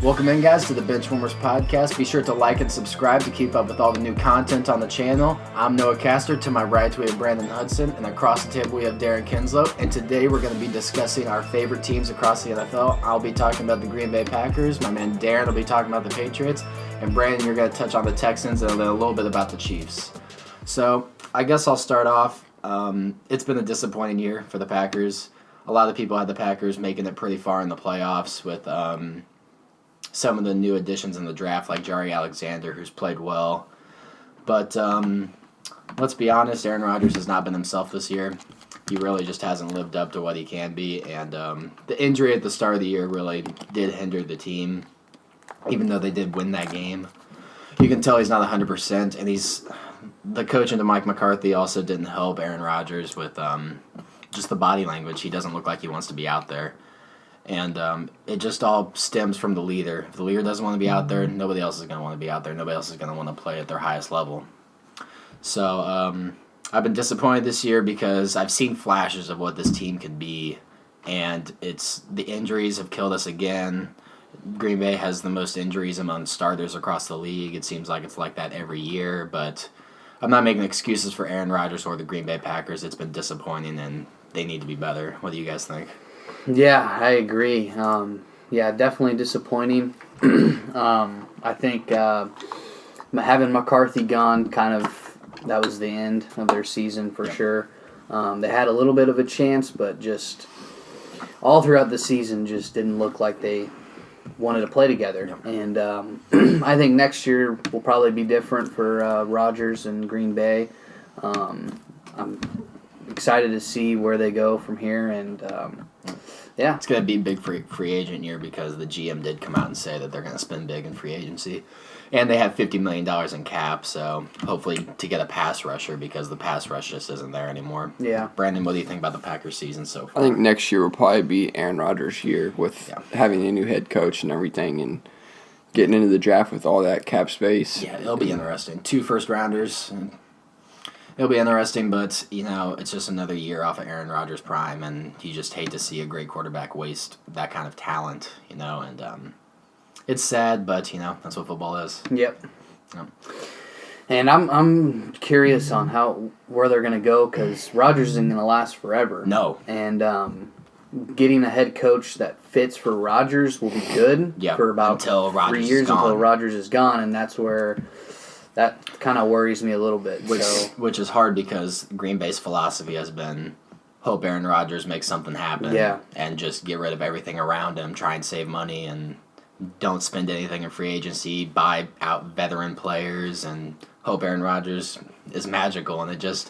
Welcome in, guys, to the BenchWarmers podcast. Be sure to like and subscribe to keep up with all the new content on the channel. I'm Noah Castor. To my right, we have Brandon Hudson, and across the table, we have Darren Kinslow. And today, we're going to be discussing our favorite teams across the NFL. I'll be talking about the Green Bay Packers. My man Darren will be talking about the Patriots. And Brandon, you're going to touch on the Texans and then a little bit about the Chiefs. So, I guess I'll start off. It's been a disappointing year for the Packers. A lot of people had the Packers making it pretty far in the playoffs with some of the new additions in the draft, like Jari Alexander, who's played well. But let's be honest, Aaron Rodgers has not been himself this year. He really just hasn't lived up to what he can be. And the injury at the start of the year really did hinder the team, even though they did win that game. You can tell he's not 100%, and the coach into Mike McCarthy also didn't help Aaron Rodgers with just the body language. He doesn't look like he wants to be out there. And it just all stems from the leader. If the leader doesn't want to be out there, nobody else is going to want to be out there. Nobody else is going to want to play at their highest level. So I've been disappointed this year because I've seen flashes of what this team can be, and the injuries have killed us again. Green Bay has the most injuries among starters across the league. It seems like it's like that every year, but I'm not making excuses for Aaron Rodgers or the Green Bay Packers. It's been disappointing, and they need to be better. What do you guys think? Yeah, I agree. Definitely disappointing. I think having McCarthy gone that was the end of their season for sure. They had a little bit of a chance, but just all throughout the season just didn't look like they wanted to play together. And I think next year will probably be different for Rodgers and Green Bay. I'm excited to see where they go from here, and it's going to be a big free agent year because the GM did come out and say that they're going to spend big in free agency, and they have $50 million in cap, so hopefully to get a pass rusher because the pass rush just isn't there anymore. Yeah. Brandon, what do you think about the Packers season so far? I think next year will probably be Aaron Rodgers' year with having a new head coach and everything, and getting into the draft with all that cap space. Yeah, it'll be interesting. 2 first-rounders. It'll be interesting, but, it's just another year off of Aaron Rodgers' prime, and you just hate to see a great quarterback waste that kind of talent, and it's sad, but, that's what football is. Yep. Yeah. And I'm curious on where they're going to go because Rodgers isn't going to last forever. No. And getting a head coach that fits for Rodgers will be good for about 3 years until Rodgers is gone, and that's where that kind of worries me a little bit. Which is hard because Green Bay's philosophy has been hope Aaron Rodgers makes something happen and just get rid of everything around him, try and save money, and don't spend anything in free agency, buy out veteran players, and hope Aaron Rodgers is magical. And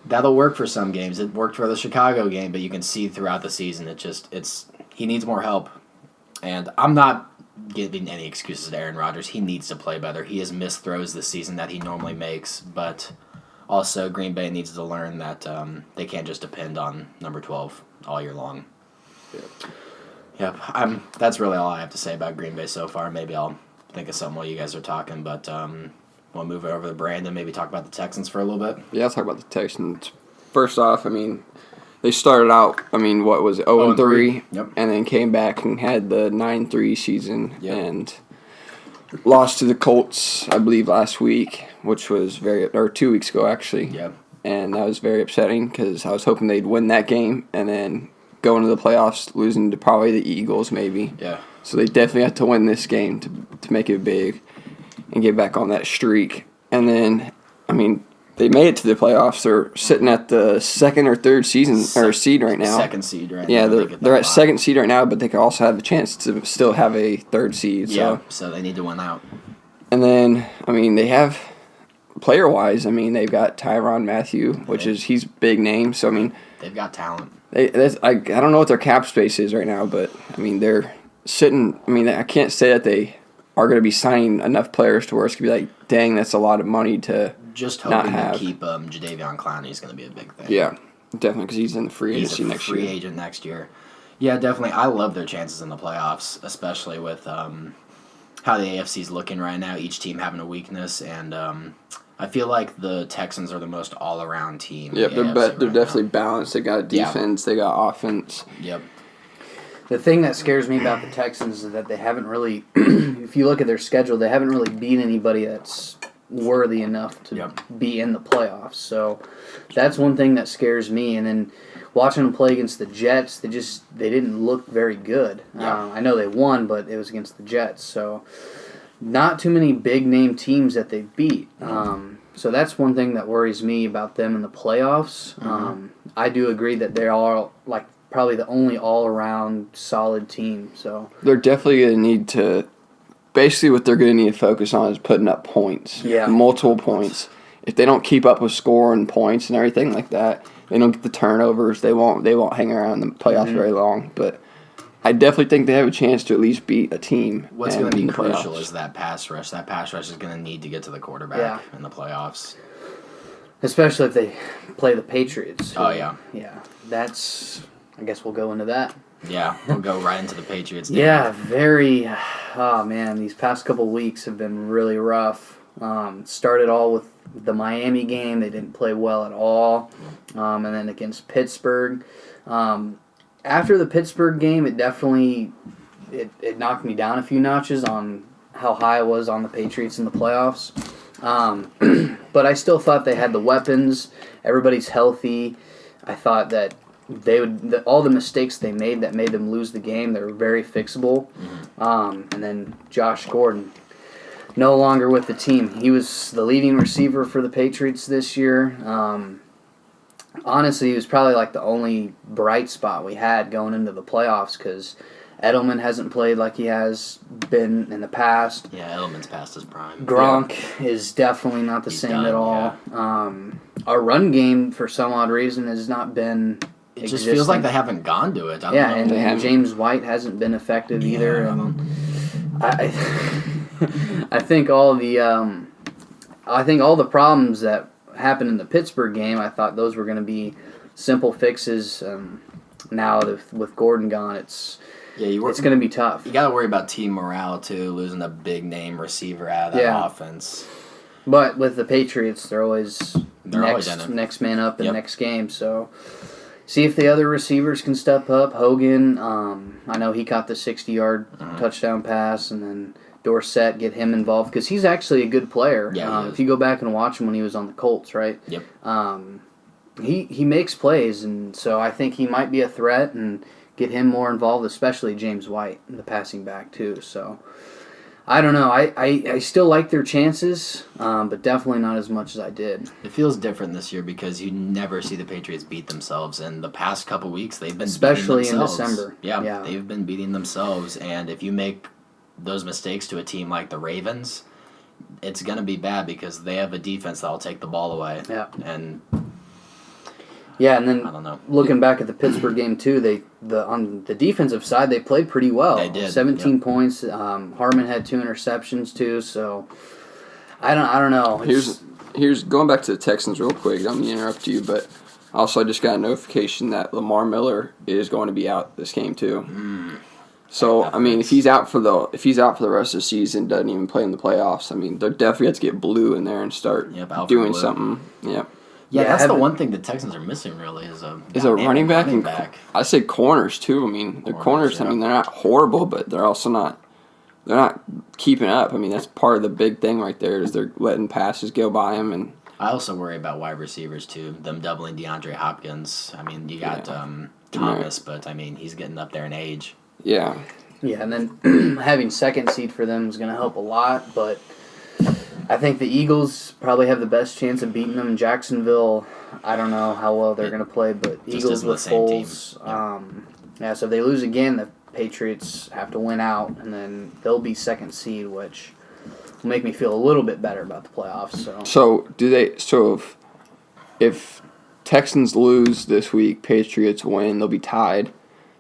that'll work for some games. It worked for the Chicago game, but you can see throughout the season he needs more help. And I'm not giving any excuses to Aaron Rodgers. He needs to play better. He has missed throws this season that he normally makes, but also Green Bay needs to learn that they can't just depend on number 12 all year long. Yep. That's really all I have to say about Green Bay so far. Maybe I'll think of something while you guys are talking, but we'll move it over to Brandon, maybe talk about the Texans for a little bit. Yeah, I'll talk about the Texans. First off, they started out, 0-3, and then came back and had the 9-3 season and lost to the Colts, I believe, last week, which was 2 weeks ago, actually. Yep. And that was very upsetting because I was hoping they'd win that game and then go into the playoffs, losing to probably the Eagles, maybe. Yeah. So they definitely had to win this game to make it big and get back on that streak. And then, they made it to the playoffs. They're sitting at the second or third seed right now. Second seed right now. Yeah, they're at second seed right now, but they could also have a chance to still have a third seed. So they need to win out. And then, they have player-wise, they've got Tyrann Mathieu, he's a big name. So, they've got talent. I don't know what their cap space is right now, but, they're sitting. I can't say that they are going to be signing enough players to where it's going to be like, dang, that's a lot of money to just hoping to keep Jadeveon Clowney is going to be a big thing. Yeah, definitely, because he's in the free agency next year. He's a free agent next year. Yeah, definitely. I love their chances in the playoffs, especially with how the AFC is looking right now, each team having a weakness, and I feel like the Texans are the most all-around team. Yep, they're definitely balanced. They got defense, they got offense. Yep. The thing that scares me about the Texans is that they haven't really, if you look at their schedule, they haven't really beat anybody that's worthy enough to be in the playoffs. So that's one thing that scares me. And then watching them play against the Jets, they didn't look very good. I know they won, but it was against the Jets. So not too many big-name teams that they beat. So that's one thing that worries me about them in the playoffs. I do agree that they are like probably the only all-around solid team. So they're definitely going to need to. Basically, what they're going to need to focus on is putting up points, multiple points. If they don't keep up with scoring points and everything like that, they don't get the turnovers. They won't hang around the playoffs very long. But I definitely think they have a chance to at least beat a team. What's going to be crucial is that pass rush. That pass rush is going to need to get to the quarterback in the playoffs. Especially if they play the Patriots. Oh, yeah. Yeah, that's... I guess we'll go into that. Yeah, we'll go right into the Patriots. Yeah, very... Oh, man, these past couple weeks have been really rough. Started all with the Miami game. They didn't play well at all. And then against Pittsburgh. After the Pittsburgh game, it definitely... It knocked me down a few notches on how high I was on the Patriots in the playoffs. But I still thought they had the weapons. Everybody's healthy. I thought that they would all the mistakes they made that made them lose the game, they were very fixable. And then Josh Gordon, no longer with the team. He was the leading receiver for the Patriots this year. Honestly, he was probably like the only bright spot we had going into the playoffs because Edelman hasn't played like he has been in the past. Yeah, Edelman's past his prime. Gronk is definitely not the same at all. Yeah. Our run game, for some odd reason, has not been It just feels like they haven't gone to it. And James White hasn't been effective either. And I think all the problems that happened in the Pittsburgh game, I thought those were going to be simple fixes. Now with Gordon gone, it's going to be tough. You got to worry about team morale too, losing a big name receiver out of that offense. But with the Patriots, they're always in next man up in next game. So see if the other receivers can step up. Hogan, I know he caught the 60-yard touchdown pass, and then Dorsett, get him involved because he's actually a good player. Yeah, if you go back and watch him when he was on the Colts, right? Yep. He makes plays, and so I think he might be a threat and get him more involved, especially James White, the passing back too. So I don't know. I still like their chances, but definitely not as much as I did. It feels different this year because you never see the Patriots beat themselves. And the past couple weeks, they've been especially beating themselves. In December. Yeah, they've been beating themselves. And if you make those mistakes to a team like the Ravens, it's going to be bad because they have a defense that'll take the ball away. Yeah. And then I don't know. Looking back at the Pittsburgh game too, on the defensive side they played pretty well. They did. 17 points. Harmon had 2 interceptions too. So I don't know. Here's going back to the Texans real quick. I don't mean to interrupt you, but also I just got a notification that Lamar Miller is going to be out this game too. So I mean, if he's out for the rest of the season, doesn't even play in the playoffs. I mean, they're definitely have to get Blue in there and start doing something. Yep. Yeah, that's the one thing the Texans are missing really is a running back. I say corners too. I mean, their corners. I mean, they're not horrible, but they're also not. They're not keeping up. I mean, that's part of the big thing right there is they're letting passes go by them. And I also worry about wide receivers too. Them doubling DeAndre Hopkins. I mean, you got Thomas, but I mean, he's getting up there in age. Yeah. Yeah, and then having second seed for them is going to help a lot, but I think the Eagles probably have the best chance of beating them. Jacksonville, I don't know how well they're going to play, but Eagles with Foles. So if they lose again, the Patriots have to win out, and then they'll be second seed, which will make me feel a little bit better about the playoffs. So if Texans lose this week, Patriots win, they'll be tied.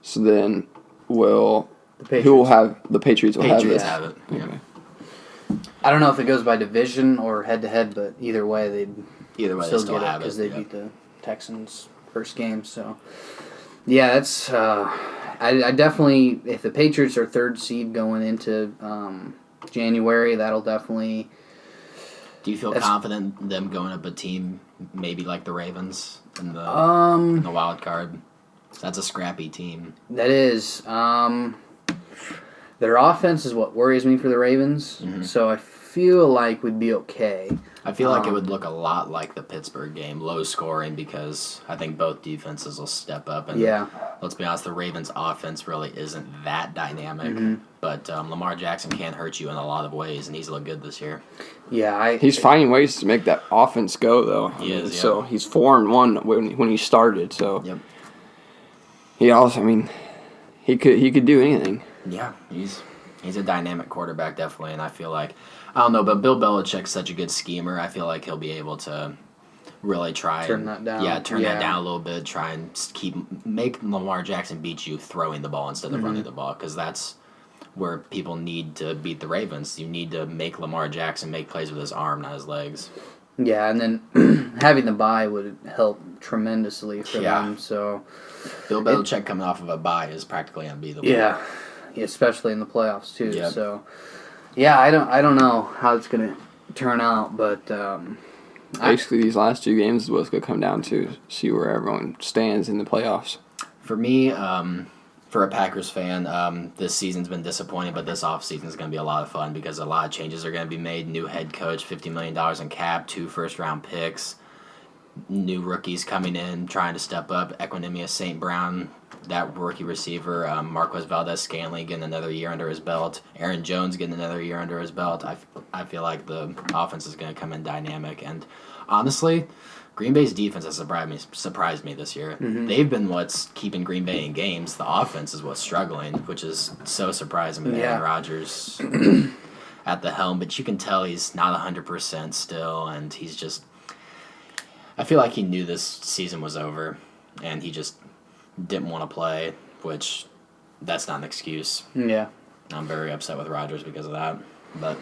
So then the Patriots will have it. Have it. Yeah. Okay. I don't know if it goes by division or head-to-head, but either way, they'd still get it because they beat the Texans first game. So, yeah, that's I definitely, if the Patriots are third seed going into January, that'll definitely. Do you feel confident in them going up a team maybe like the Ravens in the wild card? So that's a scrappy team. That is. Their offense is what worries me for the Ravens. Mm-hmm. So I feel like we'd be okay. I feel like it would look a lot like the Pittsburgh game, low scoring, because I think both defenses will step up. And let's be honest, the Ravens' offense really isn't that dynamic. Mm-hmm. But Lamar Jackson can hurt you in a lot of ways, and he's looked good this year. Yeah, he's finding ways to make that offense go, though. He is, yeah. So he's 4-1 when he started. So he also, he could do anything. Yeah, he's a dynamic quarterback, definitely, and I feel like, I don't know, but Bill Belichick's such a good schemer. I feel like he'll be able to really try turn that down. Yeah, turn that down a little bit. Try and make Lamar Jackson beat you throwing the ball instead of running the ball, because that's where people need to beat the Ravens. You need to make Lamar Jackson make plays with his arm, not his legs. Yeah, and then having the bye would help tremendously for them. So Bill Belichick coming off of a bye is practically unbeatable. Yeah, especially in the playoffs too. Yep. So I don't know how it's gonna turn out, but basically these last 2 games is what's gonna come down to, see where everyone stands in the playoffs. For me, for a Packers fan, this season's been disappointing, but this offseason is going to be a lot of fun because a lot of changes are going to be made. New head coach, $50 million in cap, 2 first-round picks, new rookies coming in, trying to step up. Equanimous St. Brown, that rookie receiver, Marquez Valdez-Scantling getting another year under his belt, Aaron Jones getting another year under his belt. I feel like the offense is going to come in dynamic, and honestly, Green Bay's defense has surprised me this year. Mm-hmm. They've been what's keeping Green Bay in games. The offense is what's struggling, which is so surprising with Aaron Rodgers at the helm. But you can tell he's not 100% still, and he's just... I feel like he knew this season was over, and he just didn't want to play, which that's not an excuse. Yeah. I'm very upset with Rodgers because of that, but...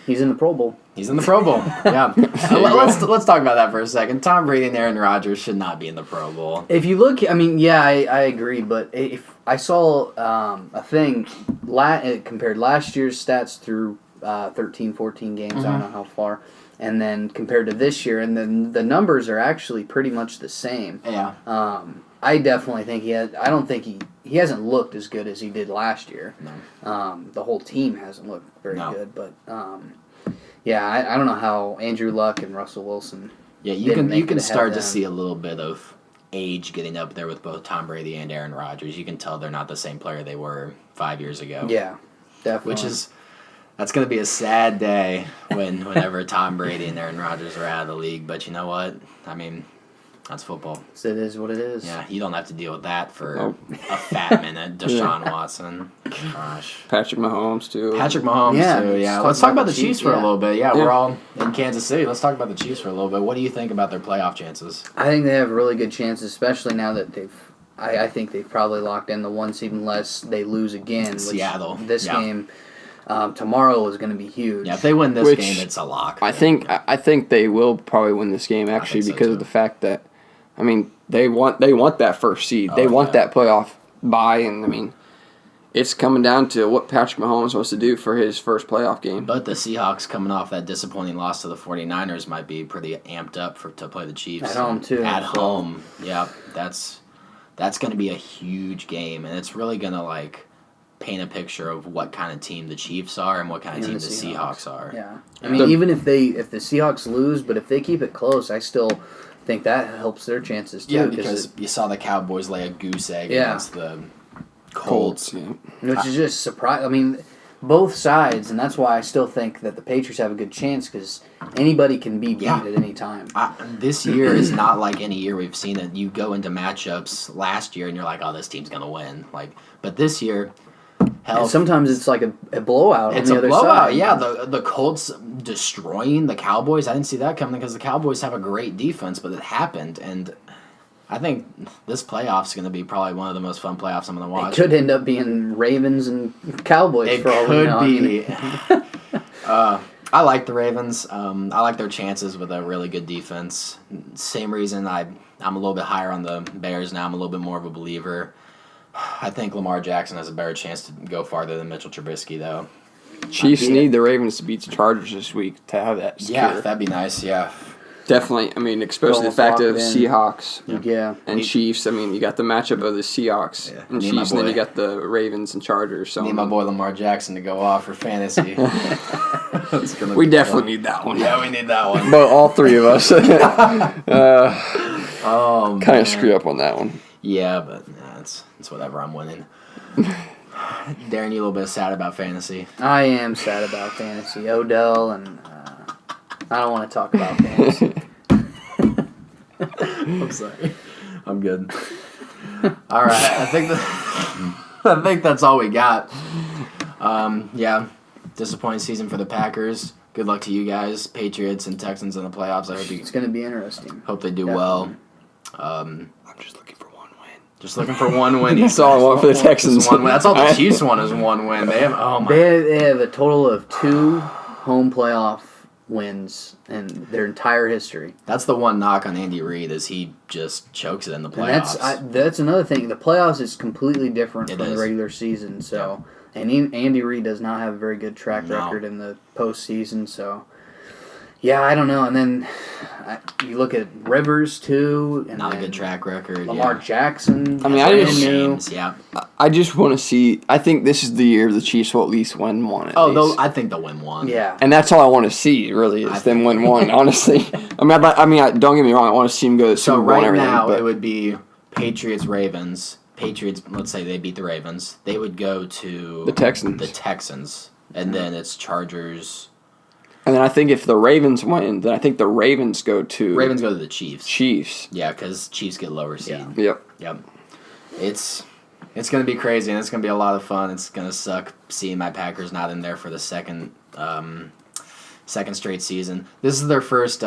He's in the Pro Bowl. He's in the Pro Bowl. Yeah. Let's talk about that for a second. Tom Brady and Aaron Rodgers should not be in the Pro Bowl. If you look, I agree. But if I saw a thing, it compared last year's stats through 13, 14 games. Mm-hmm. I don't know how far. And then compared to this year, and then the numbers are actually pretty much the same. Yeah. I definitely think I don't think he hasn't looked as good as he did last year. No. The whole team hasn't looked very good, but I don't know how Andrew Luck and Russell Wilson. Yeah, you can start to see a little bit of age getting up there with both Tom Brady and Aaron Rodgers. You can tell they're not the same player they were 5 years ago. Yeah, definitely. That's going to be a sad day whenever Tom Brady and Aaron Rodgers are out of the league. But you know what? That's football. It is what it is. Yeah, you don't have to deal with that for a fat minute. Deshaun Watson. Gosh. Patrick Mahomes, too. Yeah. Let's talk about the Chiefs for a little bit. Yeah, we're all in Kansas City. Let's talk about the Chiefs for a little bit. What do you think about their playoff chances? I think they have really good chances, especially now that I think they've probably locked in the 1 seed unless they lose again. Seattle. This game tomorrow is going to be huge. Yeah, if they win this game, it's a lock. I think they will probably win this game, actually, because of the fact that, they want that first seed. They want that playoff bye, and it's coming down to what Patrick Mahomes wants to do for his first playoff game. But the Seahawks, coming off that disappointing loss to the 49ers, might be pretty amped up to play the Chiefs. At home, too. At home. Yeah, that's going to be a huge game, and it's really going to, paint a picture of what kind of team the Chiefs are and what kind of team the Seahawks are. Yeah. Even if the Seahawks lose, but if they keep it close, I still think that helps their chances too. Yeah, because you saw the Cowboys lay a goose egg against the Colts. Which is just surprising. Both sides, and that's why I still think that the Patriots have a good chance, because anybody can be beat at any time. This year is not like any year we've seen it. You go into matchups last year and you're like, oh, this team's going to win. But this year... And sometimes it's like a blowout on the other blowout. side. Yeah, the Colts destroying the Cowboys. I didn't see that coming because the Cowboys have a great defense, but it happened. And I think this playoff's going to be probably one of the most fun playoffs I'm going to watch. It could end up being Ravens and Cowboys for all we know. It could be. I like the Ravens. I like their chances with a really good defense. Same reason I'm a little bit higher on the Bears now. I'm a little bit more of a believer. I think Lamar Jackson has a better chance to go farther than Mitchell Trubisky, though. Chiefs need the Ravens to beat the Chargers this week to have that secure. Yeah, that'd be nice, yeah. Definitely. I mean, especially the fact of Seahawks and Chiefs. I mean, you got the matchup of the Seahawks and Chiefs, and then you got the Ravens and Chargers. So need my boy Lamar Jackson to go off for fantasy. We definitely need that one. Yeah, we need that one. But all three of us kind of screw up on that one. Yeah, but it's whatever. I'm winning. Darren, you a little bit sad about fantasy. I am sad about fantasy. Odell and I don't want to talk about fantasy. I'm sorry. I'm good. All right, I think that's all we got. Yeah, disappointing season for the Packers. Good luck to you guys, Patriots and Texans in the playoffs. It's going to be interesting. Hope they do well. I'm just looking for one win. Just looking for one win. That's all I want for the Texans. One win. That's all the Chiefs want is one win. They have They have a total of 2 home playoff wins in their entire history. That's the one knock on Andy Reid is he just chokes it in the playoffs. And that's another thing. The playoffs is completely different from the regular season. So, and Andy Reid does not have a very good track record in the postseason. So, yeah, I don't know. And then you look at Rivers too, and not a good track record. Lamar Jackson. I mean, I just want to see. I think this is the year the Chiefs will at least win one. I think they'll win one. Yeah, and that's all I want to see. Really, is them win one. Honestly, I mean, don't get me wrong. I want to see them go to the Super Bowl and everything. So right now, it would be Patriots, Ravens. Patriots. Let's say they beat the Ravens. They would go to the Texans, and then it's Chargers. And then I think if the Ravens win, then I think the Ravens go to the Chiefs. Yeah, because Chiefs get lower seed. Yeah. Yep. It's going to be crazy, and it's going to be a lot of fun. It's going to suck seeing my Packers not in there for the second straight season. This is their first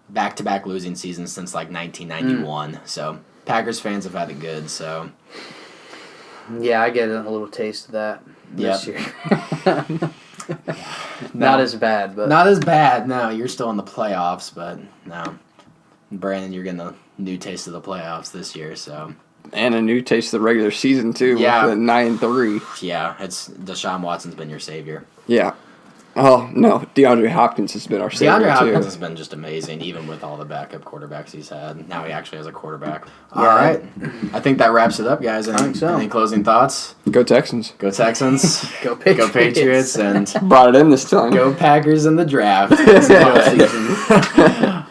back-to-back losing season since like 1991. So Packers fans have had it good. So yeah, I get a little taste of that this year. Not as bad, but not as bad. No, you're still in the playoffs, but no, Brandon, you're getting a new taste of the playoffs this year. So and a new taste of the regular season too. Yeah, with the 9-3. Yeah, it's Deshaun Watson's been your savior. Yeah. Oh, no. DeAndre Hopkins has been our savior, DeAndre Hopkins has been just amazing, even with all the backup quarterbacks he's had. Now he actually has a quarterback. All right. I think that wraps it up, guys. Any closing thoughts? Go Texans. Go Texans. Go Patriots. Go Patriots. And brought it in this time. Go Packers in the draft.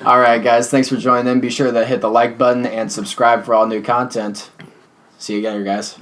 All right, guys. Thanks for joining in. Be sure to hit the like button and subscribe for all new content. See you again, guys.